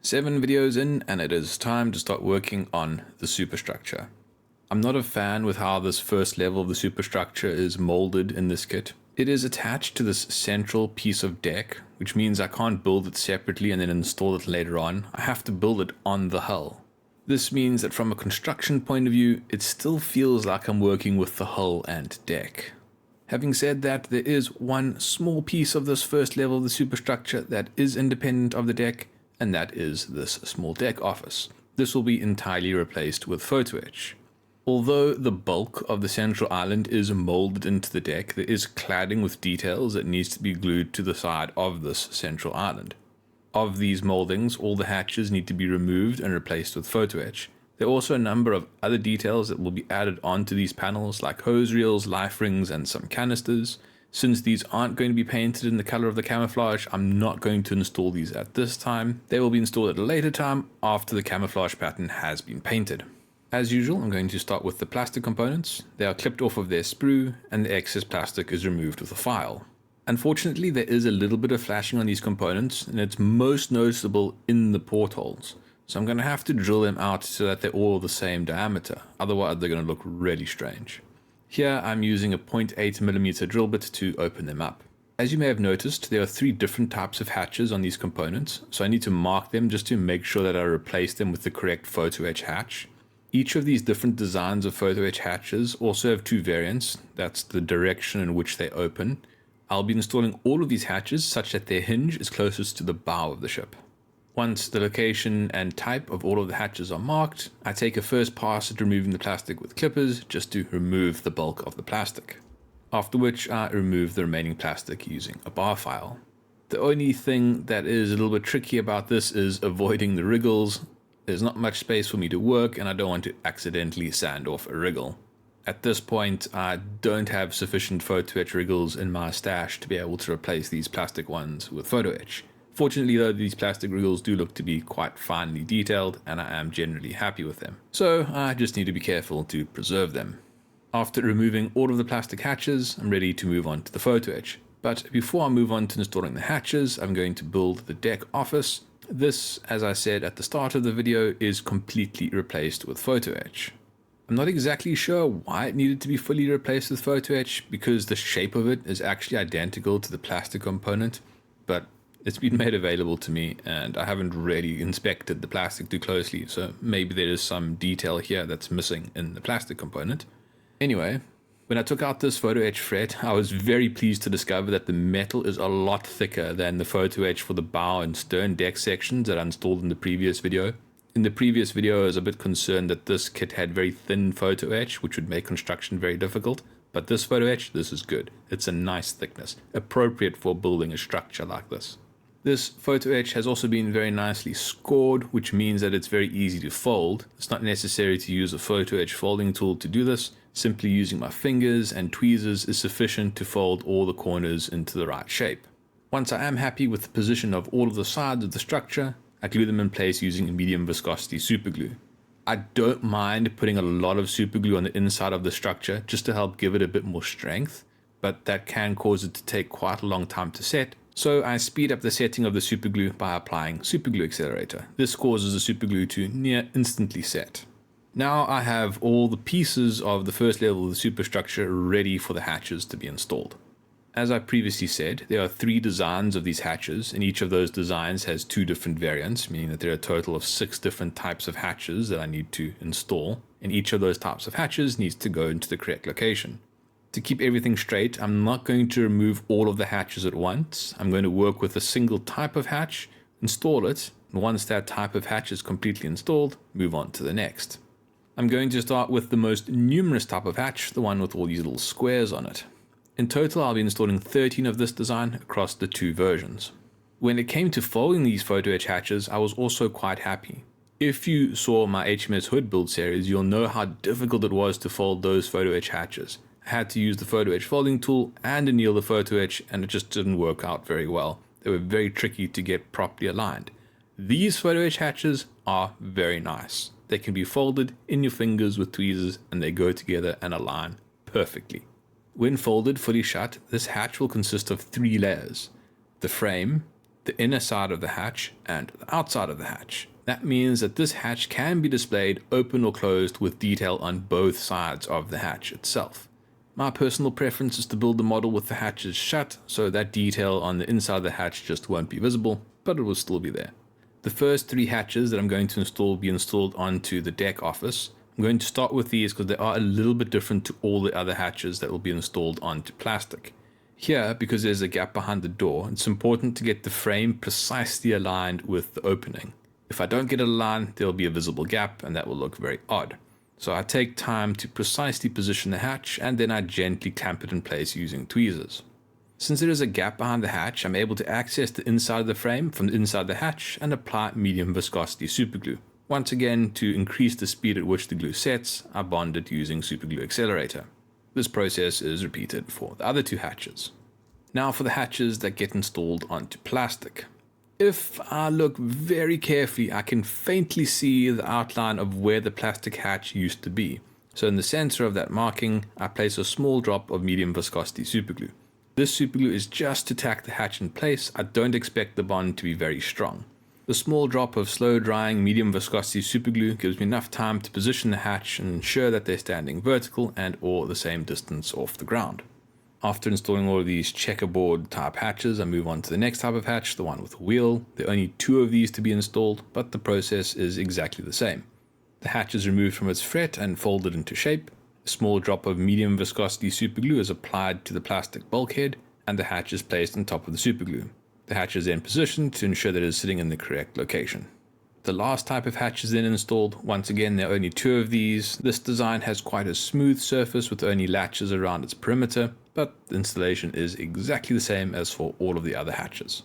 7 videos in, and it is time to start working on the superstructure. I'm not a fan with how this first level of the superstructure is molded in this kit. It is attached to this central piece of deck, which means I can't build it separately and then install it later on. I have to build it on the hull. This means that from a construction point of view, it still feels like I'm working with the hull and deck. Having said that, there is one small piece of this first level of the superstructure that is independent of the deck, and that is this small deck office. This will be entirely replaced with photo-etched. Although the bulk of the central island is molded into the deck, there is cladding with details that needs to be glued to the side of this central island. Of these moldings, all the hatches need to be removed and replaced with photo-etched. There are also a number of other details that will be added onto these panels, like hose reels, life rings, and some canisters. Since these aren't going to be painted in the color of the camouflage, I'm not going to install these at this time. They will be installed at a later time after the camouflage pattern has been painted. As usual, I'm going to start with the plastic components. They are clipped off of their sprue, and the excess plastic is removed with a file. Unfortunately, there is a little bit of flashing on these components, and it's most noticeable in the portholes. So I'm going to have to drill them out so that they're all the same diameter, otherwise they're going to look really strange. Here I'm using a 0.8mm drill bit to open them up. As you may have noticed, there are 3 different types of hatches on these components, so I need to mark them just to make sure that I replace them with the correct photo-etched hatch. Each of these different designs of photo-etched hatches also have 2 variants, that's the direction in which they open. I'll be installing all of these hatches such that their hinge is closest to the bow of the ship. Once the location and type of all of the hatches are marked, I take a first pass at removing the plastic with clippers just to remove the bulk of the plastic. After which I remove the remaining plastic using a bar file. The only thing that is a little bit tricky about this is avoiding the wriggles. There's not much space for me to work and I don't want to accidentally sand off a wriggle. At this point, I don't have sufficient photo-etched wriggles in my stash to be able to replace these plastic ones with photo-etched. Fortunately though, these plastic wriggles do look to be quite finely detailed and I am generally happy with them. So I just need to be careful to preserve them. After removing all of the plastic hatches, I'm ready to move on to the photo-etched. But before I move on to installing the hatches, I'm going to build the deck office. This, as I said at the start of the video, is completely replaced with photo-etched. I'm not exactly sure why it needed to be fully replaced with photo-etched, because the shape of it is actually identical to the plastic component, but it's been made available to me and I haven't really inspected the plastic too closely, so maybe there is some detail here that's missing in the plastic component. Anyway, when I took out this photo-etched fret, I was very pleased to discover that the metal is a lot thicker than the photo-etched for the bow and stern deck sections that I installed in the previous video. In the previous video, I was a bit concerned that this kit had very thin photo-etched, which would make construction very difficult. But this photo-etched, this is good. It's a nice thickness, appropriate for building a structure like this. This photo-etched has also been very nicely scored, which means that it's very easy to fold. It's not necessary to use a photo-etched folding tool to do this. Simply using my fingers and tweezers is sufficient to fold all the corners into the right shape. Once I am happy with the position of all of the sides of the structure, I glue them in place using medium viscosity superglue. I don't mind putting a lot of superglue on the inside of the structure just to help give it a bit more strength, but that can cause it to take quite a long time to set. So I speed up the setting of the superglue by applying superglue accelerator. This causes the superglue to near instantly set. Now I have all the pieces of the first level of the superstructure ready for the hatches to be installed. As I previously said, there are 3 designs of these hatches, and each of those designs has 2 different variants, meaning that there are a total of 6 different types of hatches that I need to install, and each of those types of hatches needs to go into the correct location. To keep everything straight, I'm not going to remove all of the hatches at once. I'm going to work with a single type of hatch, install it, and once that type of hatch is completely installed, move on to the next. I'm going to start with the most numerous type of hatch, the one with all these little squares on it. In total, I'll be installing 13 of this design across the 2 versions. When it came to folding these photo-etched hatches, I was also quite happy. If you saw my HMS Hood build series, you'll know how difficult it was to fold those photo-etched hatches. I had to use the photo-etched folding tool and anneal the photo-etched, and it just didn't work out very well. They were very tricky to get properly aligned. These photo-etched hatches are very nice. They can be folded in your fingers with tweezers and they go together and align perfectly. When folded fully shut, this hatch will consist of 3 layers: the frame, the inner side of the hatch and the outside of the hatch. That means that this hatch can be displayed open or closed with detail on both sides of the hatch itself. My personal preference is to build the model with the hatches shut, so that detail on the inside of the hatch just won't be visible, but it will still be there. The first 3 hatches that I'm going to install will be installed onto the deck office. I'm going to start with these because they are a little bit different to all the other hatches that will be installed onto plastic. Here, because there's a gap behind the door, it's important to get the frame precisely aligned with the opening. If I don't get it aligned, there will be a visible gap and that will look very odd. So I take time to precisely position the hatch and then I gently clamp it in place using tweezers. Since there is a gap behind the hatch, I'm able to access the inside of the frame from the inside the hatch and apply medium viscosity superglue. Once again, to increase the speed at which the glue sets, I bond it using superglue accelerator. This process is repeated for the other 2 hatches. Now for the hatches that get installed onto plastic. If I look very carefully, I can faintly see the outline of where the plastic hatch used to be. So in the center of that marking, I place a small drop of medium viscosity superglue. This superglue is just to tack the hatch in place. I don't expect the bond to be very strong. The small drop of slow drying medium viscosity superglue gives me enough time to position the hatch and ensure that they're standing vertical and or the same distance off the ground. After installing all of these checkerboard type hatches, I move on to the next type of hatch, the one with a wheel. There are only 2 of these to be installed, but the process is exactly the same. The hatch is removed from its fret and folded into shape. A small drop of medium viscosity superglue is applied to the plastic bulkhead, and the hatch is placed on top of the superglue. The hatch is then positioned to ensure that it is sitting in the correct location. The last type of hatch is then installed. Once again, there are only 2 of these. This design has quite a smooth surface with only latches around its perimeter, but the installation is exactly the same as for all of the other hatches.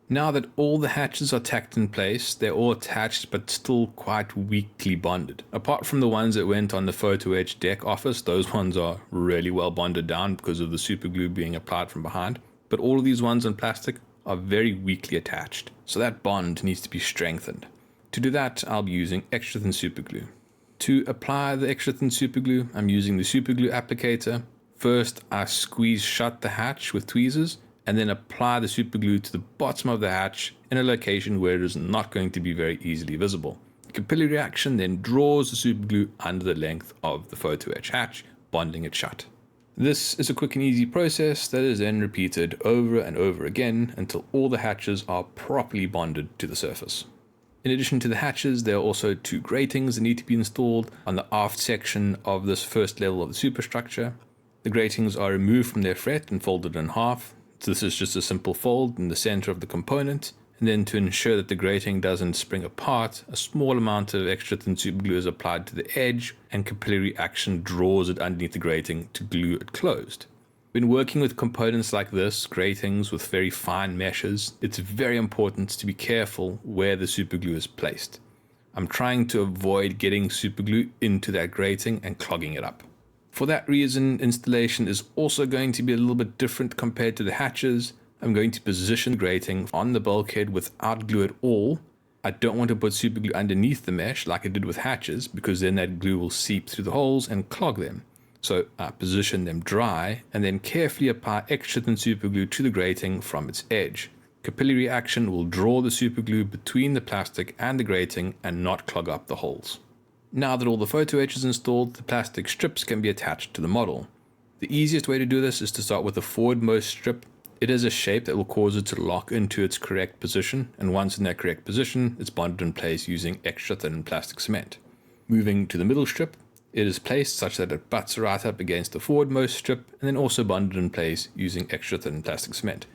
Now that all the hatches are tacked in place, they're all attached but still quite weakly bonded. Apart from the ones that went on the photo-etched deck office, those ones are really well bonded down because of the super glue being applied from behind. But all of these ones in plastic are very weakly attached, so that bond needs to be strengthened. To do that, I'll be using extra thin superglue. To apply the extra thin superglue, I'm using the superglue applicator. First, I squeeze shut the hatch with tweezers and then apply the superglue to the bottom of the hatch in a location where it is not going to be very easily visible. The capillary action then draws the superglue under the length of the photo-etched hatch, bonding it shut. This is a quick and easy process that is then repeated over and over again until all the hatches are properly bonded to the surface. In addition to the hatches, there are also 2 gratings that need to be installed on the aft section of this first level of the superstructure. The gratings are removed from their fret and folded in half. So this is just a simple fold in the center of the component. And then to ensure that the grating doesn't spring apart, a small amount of extra thin superglue is applied to the edge and capillary action draws it underneath the grating to glue it closed. When working with components like this, gratings with very fine meshes, it's very important to be careful where the superglue is placed. I'm trying to avoid getting superglue into that grating and clogging it up. For that reason, installation is also going to be a little bit different compared to the hatches. I'm going to position the grating on the bulkhead without glue at all. I don't want to put superglue underneath the mesh like I did with hatches because then that glue will seep through the holes and clog them. So I position them dry and then carefully apply extra thin superglue to the grating from its edge. Capillary action will draw the superglue between the plastic and the grating and not clog up the holes. Now that all the photo etch is installed, the plastic strips can be attached to the model. The easiest way to do this is to start with the forwardmost strip. It is a shape that will cause it to lock into its correct position, and once in that correct position, it's bonded in place using extra thin plastic cement. Moving to the middle strip, it is placed such that it butts right up against the forwardmost strip and then also bonded in place using extra thin plastic cement.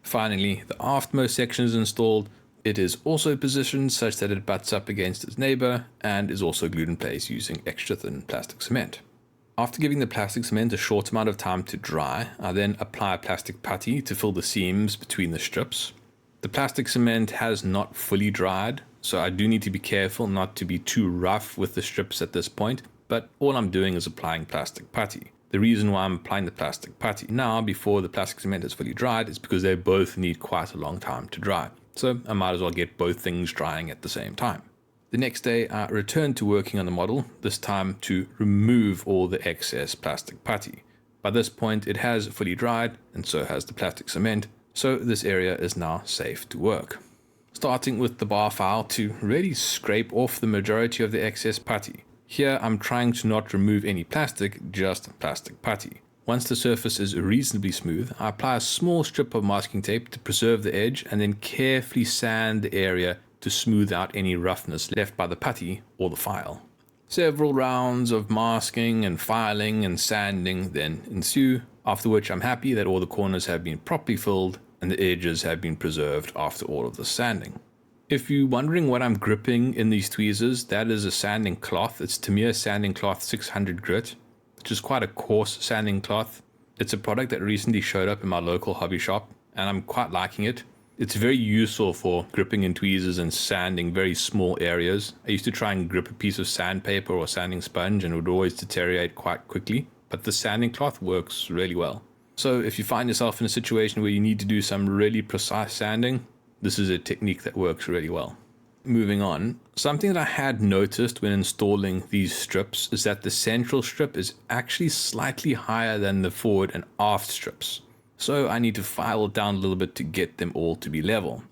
Finally, the aftmost section is installed. It is also positioned such that it butts up against its neighbor and is also glued in place using extra thin plastic cement. After giving the plastic cement a short amount of time to dry, I then apply plastic putty to fill the seams between the strips. The plastic cement has not fully dried, so I do need to be careful not to be too rough with the strips at this point, but all I'm doing is applying plastic putty. The reason why I'm applying the plastic putty now before the plastic cement is fully dried is because they both need quite a long time to dry. So I might as well get both things drying at the same time. The next day I returned to working on the model, this time to remove all the excess plastic putty. By this point it has fully dried and so has the plastic cement, So this area is now safe to work. Starting with the bar file to really scrape off the majority of the excess putty. Here I'm trying to not remove any plastic, just plastic putty. Once the surface is reasonably smooth, I apply a small strip of masking tape to preserve the edge and then carefully sand the area to smooth out any roughness left by the putty or the file. Several rounds of masking and filing and sanding then ensue, after which I'm happy that all the corners have been properly filled and the edges have been preserved after all of the sanding. If you're wondering what I'm gripping in these tweezers, that is a sanding cloth. It's Tamiya Sanding Cloth 600 Grit, which is quite a coarse sanding cloth. It's a product that recently showed up in my local hobby shop, and I'm quite liking it. It's very useful for gripping in tweezers and sanding very small areas. I used to try and grip a piece of sandpaper or sanding sponge and it would always deteriorate quite quickly, but the sanding cloth works really well. So if you find yourself in a situation where you need to do some really precise sanding, this is a technique that works really well. Moving on, something that I had noticed when installing these strips is that the central strip is actually slightly higher than the forward and aft strips. So I need to file it down a little bit to get them all to be level.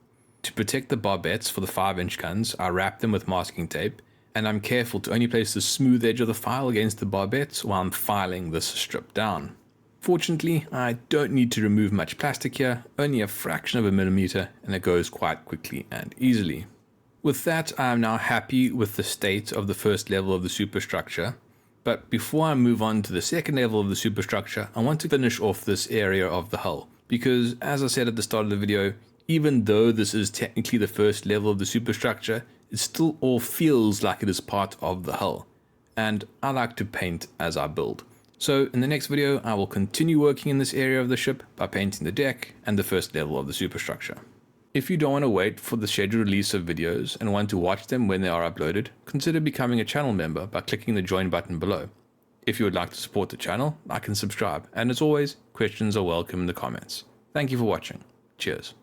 To protect the barbettes for the 5-inch guns, I wrap them with masking tape, and I'm careful to only place the smooth edge of the file against the barbettes while I'm filing this strip down. Fortunately, I don't need to remove much plastic here, only a fraction of a millimeter, and it goes quite quickly and easily. With that, I am now happy with the state of the first level of the superstructure. But before I move on to the second level of the superstructure, I want to finish off this area of the hull. Because as I said at the start of the video, even though this is technically the first level of the superstructure, it still all feels like it is part of the hull. And I like to paint as I build. So in the next video, I will continue working in this area of the ship by painting the deck and the first level of the superstructure. If you don't want to wait for the scheduled release of videos and want to watch them when they are uploaded, consider becoming a channel member by clicking the join button below. If you would like to support the channel, like and subscribe, and as always, questions are welcome in the comments. Thank you for watching. Cheers.